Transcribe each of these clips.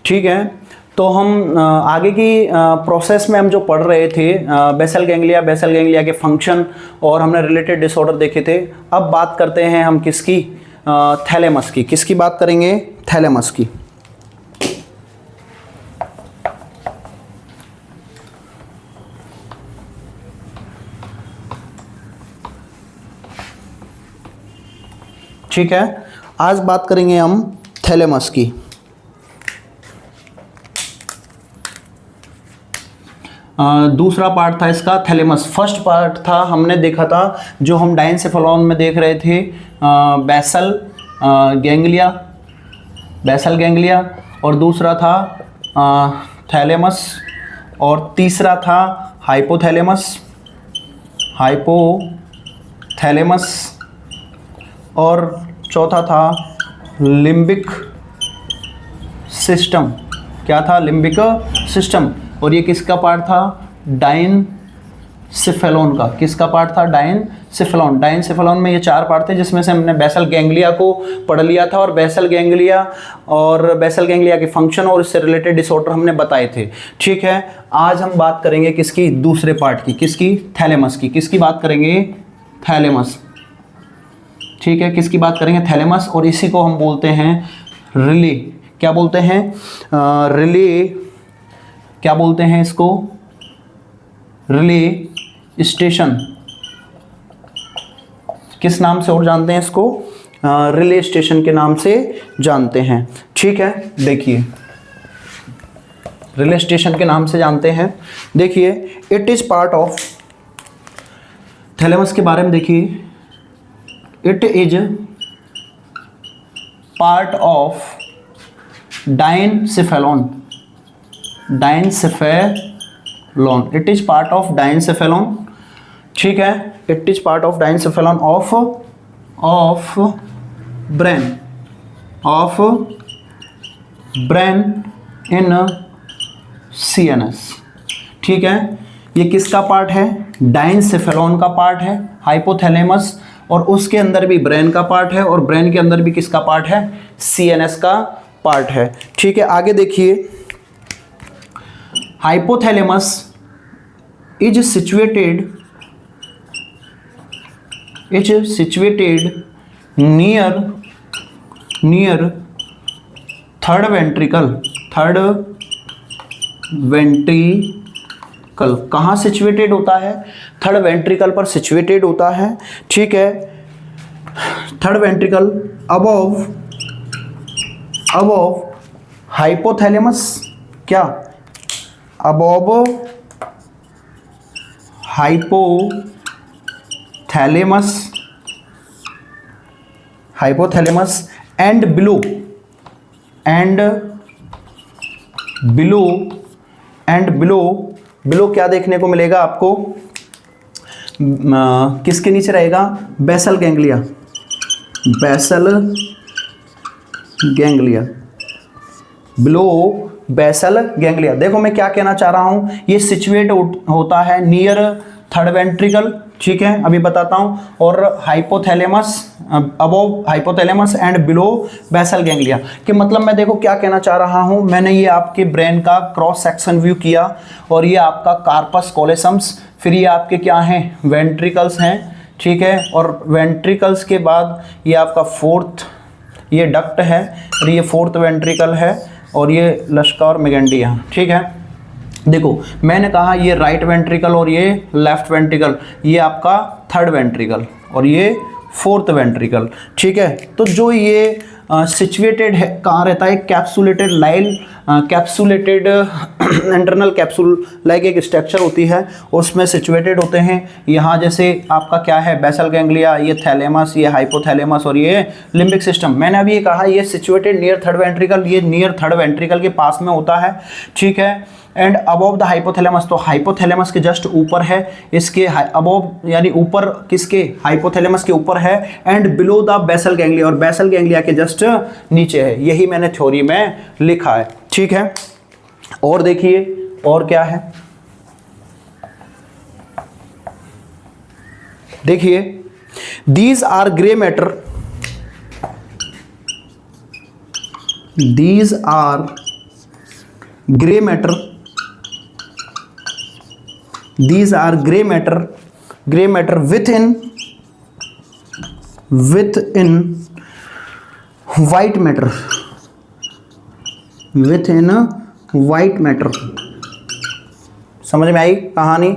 ठीक है। तो हम आगे की प्रोसेस में हम जो पढ़ रहे थे बेसल गैंग्लिया के फंक्शन और हमने रिलेटेड डिसऑर्डर देखे थे। अब बात करते हैं हम किसकी, थैलेमस की। किसकी बात करेंगे? थैलेमस की। ठीक है, आज बात करेंगे हम थैलेमस की। दूसरा पार्ट था इसका थैलेमस। फर्स्ट पार्ट था, हमने देखा था जो हम डायनसेफेलॉन में देख रहे थे, बेसल गैंग्लिया, और दूसरा था थैलेमस, और तीसरा था हाइपोथैलेमस, और चौथा था लिम्बिक सिस्टम। क्या था? Limbic system. और ये किसका पार्ट था? डायनसेफेलॉन का। किसका पार्ट था? डायनसेफेलॉन में ये 4 पार्ट थे, जिसमें से हमने बेसल गैंग्लिया को पढ़ लिया था, और बेसल गैंग्लिया के फंक्शन और इससे रिलेटेड डिसऑर्डर हमने बताए थे। ठीक है, आज हम बात करेंगे किसकी? दूसरे पार्ट की। किसकी? थैलेमस की। किसकी बात करेंगे? थैलेमस। ठीक है, किसकी बात करेंगे? थैलेमस। और इसी को हम बोलते हैं रिले। क्या बोलते हैं? रिले। क्या बोलते हैं इसको? Relay station. किस नाम से और जानते हैं इसको? रिले स्टेशन के नाम से जानते हैं। ठीक है, देखिए रिले स्टेशन के नाम से जानते हैं। देखिए, it is part of, thalamus के बारे में देखिए, it is part of diencephalon. It is part of diencephalon. ठीक है, it is part of diencephalon of brain in CNS। ठीक है, ये किसका पार्ट है? डायनसेफेलॉन का पार्ट है, हाइपोथैलेमस, और उसके अंदर भी ब्रेन का पार्ट है, और ब्रेन के अंदर भी किसका पार्ट है? CNS का पार्ट है। ठीक है, आगे देखिए, hypothalamus is situated near third ventricle. कहाँ सिचुएटेड होता है? थर्ड वेंट्रिकल पर सिचुएटेड होता है। ठीक है, थर्ड वेंट्रिकल अबव हाइपोथैलेमस। क्या? अबव हाइपोथैलेमस एंड बिलो क्या देखने को मिलेगा आपको? किसके नीचे रहेगा? Basal ganglia. Below basal ganglia. देखो मैं क्या कहना चाह रहा हूं, ये सिचुएट होता है नियर थर्ड वेंट्रिकल। ठीक है, अभी बताता हूं। और hypothalamus, above hypothalamus and below basal ganglia के मतलब मैं देखो क्या कहना चाह रहा हूं। मैंने ये आपके ब्रेन का क्रॉस सेक्शन व्यू किया, और ये आपका कार्पस कॉलोसम्स, फिर ये आपके क्या हैं? वेंट्रिकल्स हैं। ठीक है, और वेंट्रिकल्स के बाद ये आपका फोर्थ, ये डक्ट है, और ये फोर्थ वेंट्रिकल है, और ये लश्का और मेगेंडिया। ठीक है, देखो मैंने कहा ये राइट वेंट्रिकल और ये लेफ्ट वेंट्रिकल, ये आपका थर्ड वेंट्रिकल और ये फोर्थ वेंट्रिकल। ठीक है, तो जो ये सिचुएटेड है कहाँ रहता है? कैप्सुलेटेड इंटरनल कैप्सूल लाइक एक स्ट्रक्चर होती है, उसमें सिचुएटेड होते हैं। यहाँ जैसे आपका क्या है? बेसल गैंग्लिया, ये थैलेमस, ये हाइपोथैलेमस, और ये लिम्बिक सिस्टम। मैंने अभी ये कहा ये सिचुएटेड नियर थर्ड वेंट्रिकल, ये नियर थर्ड वेंट्रिकल के पास में होता है। ठीक है, एंड अबव द हाइपोथैलेमस, तो हाइपोथैलेमस के जस्ट ऊपर है, इसके अबव यानी ऊपर, किसके? हाइपोथैलेमस के ऊपर है, and below the basal ganglia, और बेसल गैंग्लिया के जस्ट नीचे है। यही मैंने थ्योरी में लिखा है। ठीक है, और देखिए और क्या है, देखिए these are grey matter, grey matter, these are gray matter within white matter, within white matter। समझ में आई कहानी?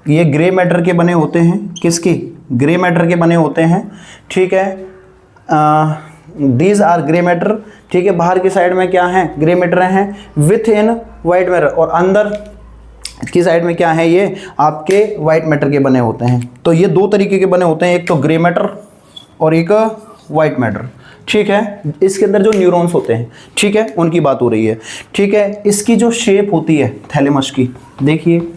ये ग्रे मैटर के बने होते हैं, किसकी? ग्रे मैटर के बने होते हैं, ठीक है। दीज आर ग्रे मैटर, ठीक है। बाहर की साइड में क्या है? ग्रे मैटर हैं विथ इन वाइट मैटर, और अंदर की साइड में क्या है? ये आपके वाइट मैटर के बने होते हैं। तो ये दो तरीके के बने होते हैं, एक तो ग्रे मैटर और एक वाइट मैटर, ठीक है। इसके अंदर जो न्यूरॉन्स होते हैं, ठीक है, उनकी बात हो रही है, ठीक है। इसकी जो शेप होती है थैलेमस की, देखिए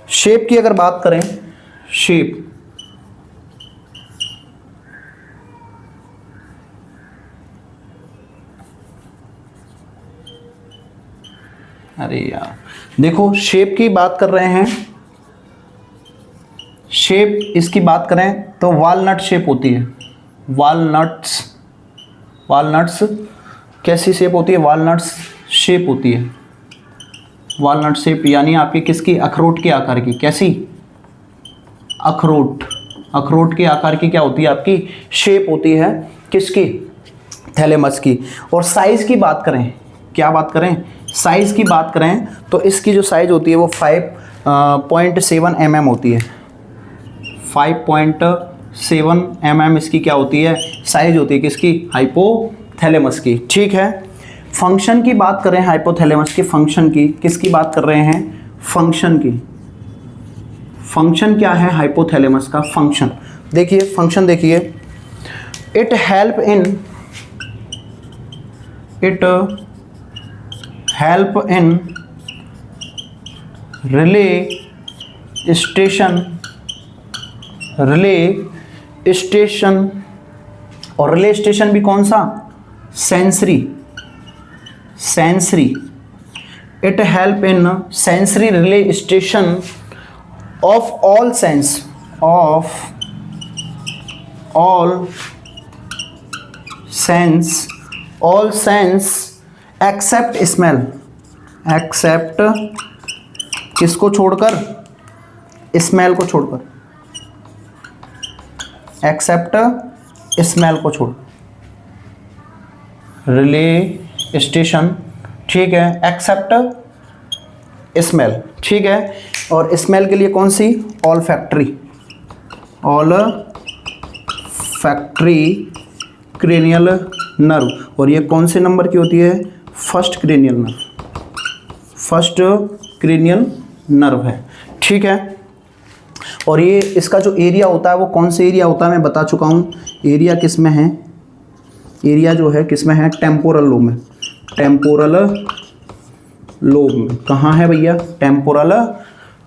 शेप की अगर बात करें, शेप, अरे यार देखो शेप की बात कर रहे हैं, शेप इसकी बात करें तो वालनट शेप होती है। वालनट्स, वालनट्स कैसी शेप होती है? वालनट्स शेप होती है, वालनट शेप यानी आपकी किसकी? अखरोट के आकार की। कैसी? अखरोट, अखरोट के आकार की क्या होती है? आपकी शेप होती है, किसकी? थैलेमस की। और साइज की बात करें, क्या बात करें? साइज की बात करें तो इसकी जो साइज होती है वो 5.7 mm होती है। 5.7 mm इसकी क्या होती है? साइज होती है, किसकी? हाइपोथैलेमस की, ठीक है। फंक्शन की बात करें हाइपोथैलेमस के फंक्शन की, किसकी बात कर रहे हैं? फंक्शन की। फंक्शन क्या है हाइपोथैलेमस का? फंक्शन देखिए, फंक्शन देखिए, it help in relay station, और रिले स्टेशन भी कौन सा? Sensory, it help in sensory relay station of all sense, except smell, except किसको छोड़कर? स्मेल को छोड़कर, एक्सेप्ट स्मेल को छोड़। रिले स्टेशन, ठीक है, एक्सेप्ट स्मेल, ठीक है। और स्मेल के लिए कौन सी? ऑल फैक्ट्री क्रेनियल नर्व, और ये कौन से नंबर की होती है? फर्स्ट क्रेनियल नर्व है, ठीक है। और ये इसका जो एरिया होता है वो कौन से एरिया होता है मैं बता चुका हूँ। एरिया किस में है? एरिया जो है किस में है? टेम्पोरल लोब में, टेम्पोरल लोब में। कहाँ है भैया? टेम्पोरल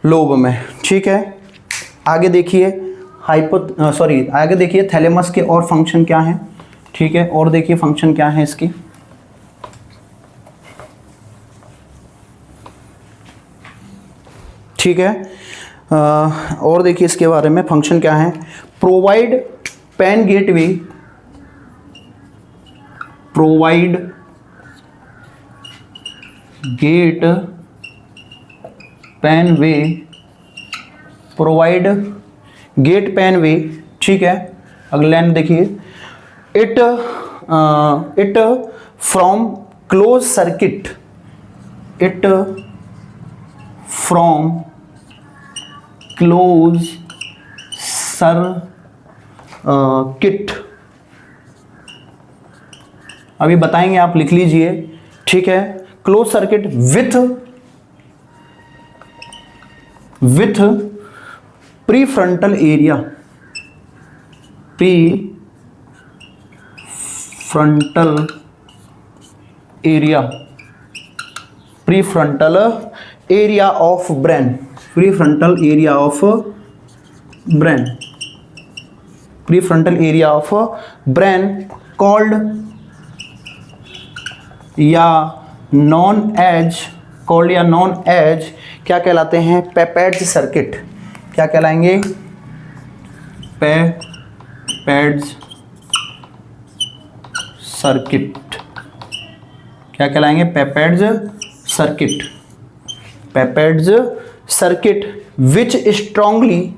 लोब में, ठीक है। आगे देखिए आगे देखिए थैलेमस के और फंक्शन क्या हैं, ठीक है। और देखिए फंक्शन क्या है इसकी, ठीक है। और देखिए इसके बारे में फंक्शन क्या है। Provide pain gateway, provide gate pain way, provide gate pain way, ठीक है। अगले लाइन देखिए, it from close circuit, it from close circuit, अभी बताएंगे, आप लिख लीजिए, ठीक है। Close circuit with prefrontal area, prefrontal area of brain, prefrontal area of brain called या नॉन एज क्या कहलाते हैं? Papez circuit. क्या कहलाएंगे? पेपेज पेपेड्स सर्किट, क्या कहलाएंगे? Papez circuit, Papez circuit which strongly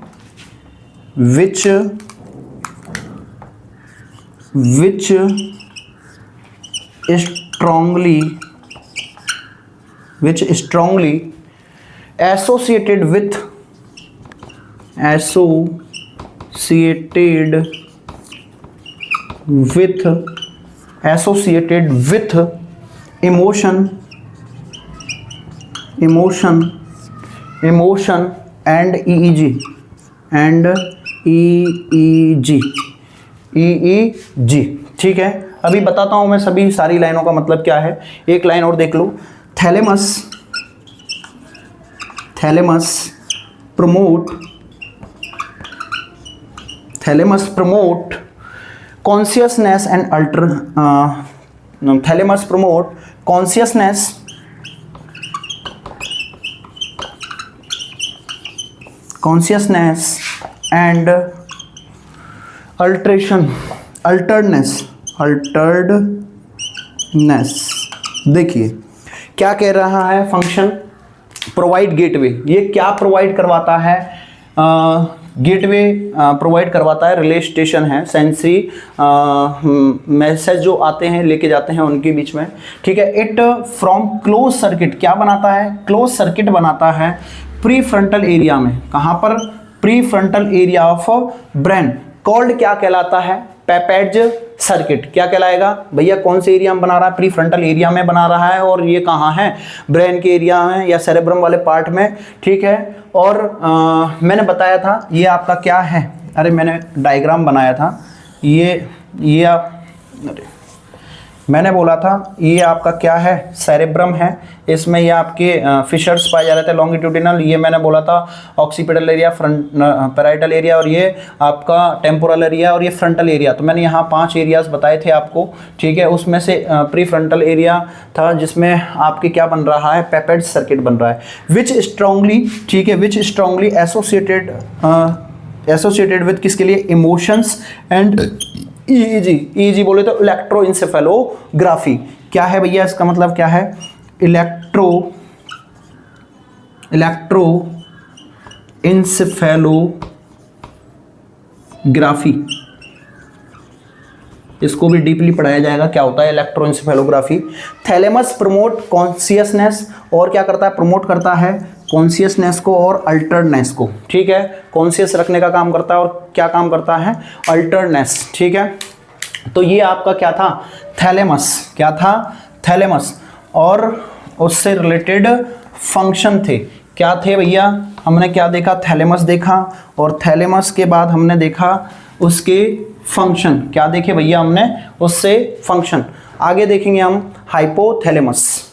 associated with emotion and EEG, ठीक है। अभी बताता हूं मैं सभी सारी लाइनों का मतलब क्या है। एक लाइन और देख लो, thalamus promote consciousness and thalamus promote consciousness and alertness। देखिए क्या कह रहा है फंक्शन, प्रोवाइड गेटवे। ये क्या प्रोवाइड करवाता है? गेटवे प्रोवाइड करवाता है, रिले स्टेशन है, सेंसरी मैसेज जो आते हैं लेके जाते हैं उनके बीच में, ठीक है। इट फ्रॉम क्लोज सर्किट, क्या बनाता है? क्लोज सर्किट बनाता है प्री फ्रंटल एरिया में। कहाँ पर? Pre frontal area of brain, called क्या कहलाता है? पेपेड्स सर्किट। क्या कहलाएगा भैया? कौन से एरिया में बना रहा है? प्री फ्रंटल एरिया में बना रहा है। और ये कहाँ है? ब्रेन के एरिया में या सेरेब्रम वाले पार्ट में, ठीक है। और मैंने बताया था ये आपका क्या है, अरे मैंने डायग्राम बनाया था, ये आप, मैंने बोला था ये आपका क्या है? सेरेब्रम है। इसमें ये आपके फिशर्स पाए जा रहे थे लॉन्गिट्यूडिनल, ये मैंने बोला था occipital area, front parietal area, और ये आपका टेम्पोरल एरिया, और ये फ्रंटल एरिया। तो मैंने यहाँ 5 एरियाज बताए थे आपको, ठीक है। उसमें से प्री फ्रंटल एरिया था जिसमें आपके क्या बन रहा है? पेपेड्स सर्किट बन रहा है। विच स्ट्रांगली, ठीक है, विच स्ट्रांगली एसोसिएटेड विथ किसके लिए? इमोशंस एंड EEG बोले तो इलेक्ट्रोइंसेफेलोग्राफी। क्या है भैया इसका मतलब क्या है? इलेक्ट्रोइंसेफेलोग्राफी, इसको भी डीपली पढ़ाया जाएगा क्या होता है इलेक्ट्रोइंसेफेलोग्राफी। थैलेमस प्रमोट कॉन्शियसनेस, और क्या करता है? प्रमोट करता है कॉन्शियसनेस को और अल्टरनेस को, ठीक है। कॉन्शियस रखने का काम करता है और क्या काम करता है? अल्टरनेस, ठीक है। तो ये आपका क्या था? थैलेमस। क्या था? थैलेमस। और उससे रिलेटेड फंक्शन थे, क्या थे भैया? हमने क्या देखा? थैलेमस देखा, और थैलेमस के बाद हमने देखा उसके फंक्शन। क्या देखे भैया हमने? उससे फंक्शन। आगे देखेंगे हम हाइपोथैलेमस।